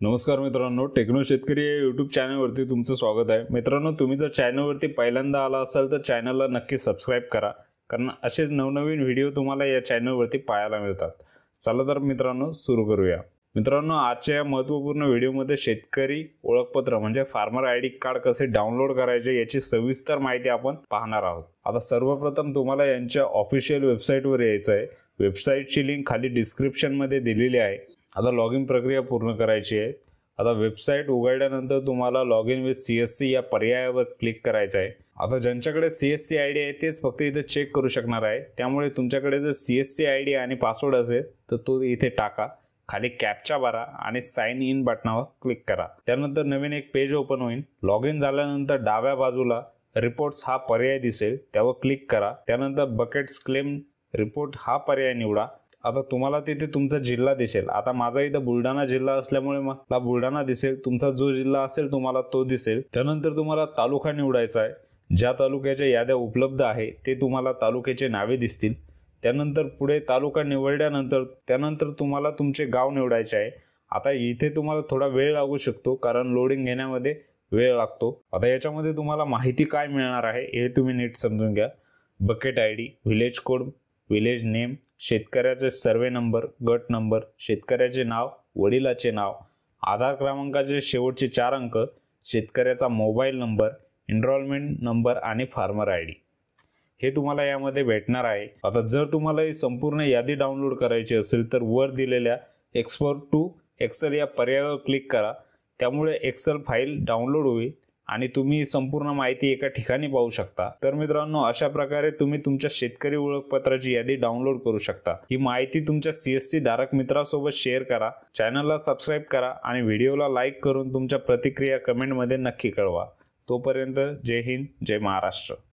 नमस्कार मित्रांनो, टेक्नो शेतकरी या यूट्यूब चॅनलवरती तुमचं स्वागत आहे। मित्रांनो, तुम्ही जर चॅनलवरती पहिल्यांदा आला असाल तर चॅनलला नक्की सबस्क्राइब करा, कारण असेच नवनवीन व्हिडिओ तुम्हाला या चॅनलवरती पाहायला मिळतात। चला तर मित्रांनो सुरू करूया। मित्रांनो, आजच्या या महत्त्वपूर्ण व्हिडिओमध्ये शेतकरी ओळखपत्र म्हणजे फार्मर आयडी कार्ड कसे डाउनलोड करायचे याची सविस्तर माहिती आपण पाहणार आहोत। आता सर्वप्रथम तुम्हाला यांच्या ऑफिशियल वेबसाईटवर यायचं आहे। वेबसाईटची लिंक खाली डिस्क्रिप्शन मध्ये दिलेली आहे। आता लॉगिन प्रक्रिया पूर्ण करायची आहे। आता वेबसाईट उघडल्यानंतर तुम्हाला लॉगिन विथ सीएससी या पर्यायावर क्लिक करायचं आहे। आता ज्यांच्याकडे सीएससी आयडी आहे तेच फक्त इथे चेक करू शकणार आहे, त्यामुळे तुमच्याकडे जर सीएससी आयडी आणि पासवर्ड असेल तर तो इथे टाका। खाली कॅप्चा भरा आणि साइन इन बटनावर क्लिक करा। त्यानंतर नवीन एक पेज ओपन होईल। लॉगिन झाल्यानंतर डाव्या बाजूला रिपोर्ट्स हा पर्याय दिसेल, त्यावर क्लिक करा। त्यानंतर बकेट्स क्लेम रिपोर्ट हा पर्याय निवडा। आता तुम्हाला तिथे तुमचा जिल्हा दिसेल। आता माझा इथं बुलढाणा जिल्हा असल्यामुळे मला बुलढाणा दिसेल, तुमचा जो जिल्हा असेल तुम्हाला तो दिसेल। त्यानंतर तुम्हाला तालुका निवडायचा आहे। ज्या तालुक्याच्या याद्या उपलब्ध आहे ते तुम्हाला तालुक्याचे नावे दिसतील। त्यानंतर पुढे तालुका निवडल्यानंतर त्यानंतर तुम्हाला तुमचे गाव निवडायचे आहे। आता इथे तुम्हाला थोडा वेळ लागू शकतो, कारण लोडिंग घेण्यामध्ये वेळ लागतो। आता याच्यामध्ये तुम्हाला माहिती काय मिळणार आहे हे तुम्ही नीट समजून घ्या। Bucket ID, village code, village name, शेतकऱ्याचे सर्वे नंबर, गट नंबर, शेतकऱ्याचे नाव, वडिलाचे नाव, आधार क्रमांकाचे शेवटचे 4 अंक, शेतकऱ्याचा मोबाईल नंबर, एनरोलमेंट नंबर आणि फार्मर आयडी हे तुम्हाला यामध्ये भेटणार आहे। आता जर तुम्हाला ही संपूर्ण यादी डाउनलोड करायची असेल तर वर दिलेल्या एक्सपोर्ट टू एक्सेल या पर्यायावर क्लिक करा। त्यामुळे एक्सेल फाईल डाउनलोड होईल आणि तुम्ही संपूर्ण माहिती एका ठिकाणी पाहू शकता। तर मित्रांनो, अशा प्रकारे तुम्ही तुमच्या शेतकरी ओळखपत्राची यादी डाउनलोड करू शकता। ही माहिती तुमच्या सीएससी धारक मित्रांसोबत शेअर करा, चॅनलला सबस्क्राइब करा आणि व्हिडिओला लाईक करून तुमच्या प्रतिक्रिया कमेंटमध्ये नक्की कळवा। तोपर्यंत जय हिंद, जय महाराष्ट्र।